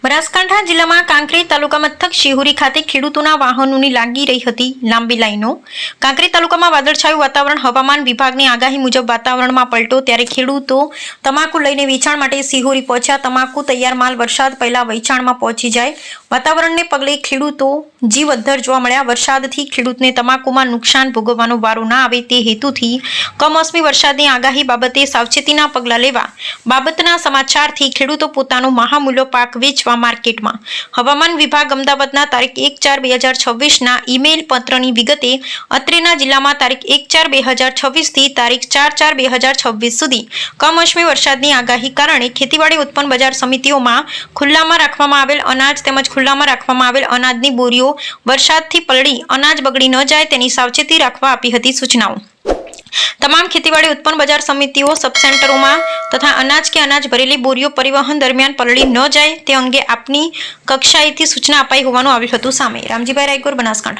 બનાસકાંઠા જિલ્લામાં કાંકરેજ તાલુકા મથક શિહોરી ખાતે ખેડૂતોના વાહનોની લાગી રહી હતી લાંબી લાઈનો। કાંકરેજ તાલુકામાં વાદળછાયું વાતાવરણ, હવામાન વિભાગની આગાહી મુજબ વાતાવરણમાં પલટો, ત્યારે ખેડૂતો તમાકુ લઈને વેચાણ માટે શિહોરી પહોંચ્યા। તમાકુ તૈયાર માલ વરસાદ પહેલા વેચાણમાં પહોંચી જાય, વાતાવરણને પગલે ખેડૂતો જીવઅદ્ધર જોવા મળ્યા। વરસાદથી ખેડૂતને તમાકુમાં નુકસાન ભોગવવાનો વારો ના આવે તે હેતુથી કમોસમી વરસાદની આગાહી બાબતે સાવચેતીના પગલાં લેવા બાબતના સમાચારથી ખેડૂતો પોતાનો મહામૂલ્ય પાક વેચવા માર્કેટમાં। હવામાન વિભાગ અમદાવાદના તારીખ 1/4/2026ના ઈમેલ પત્રની વિગતે અત્રેના જિલ્લામાં તારીખ 1/4/2026 થી તારીખ 4/4/2026 સુધી કમોસમી વરસાદની આગાહી કારણે ખેતીવાડી ઉત્પન્ન બજાર સમિતિઓમાં ખુલ્લામાં રાખવામાં આવેલ અનાજ તેમજ ખુલ્લામાં રાખવામાં આવેલ અનાજની બોરીઓ વરસાદથી પલળી અનાજ બગડી ન જાય તેની સાવચેતી રાખવા આપી હતી સૂચનાઓ। તમામ ખેતીવાડી ઉત્પન્ન બજાર સમિતિઓ સબ સેન્ટરોમાં તથા અનાજ કે અનાજ ભરેલી બોરીઓ પરિવહન દરમિયાન પલળી ન જાય તે અંગે આપની કક્ષાએથી સૂચના અપાઈ હોવાનું આવ્યું હતું સામે। રામજીભાઈ રાયગોર, બનાસકાંઠા।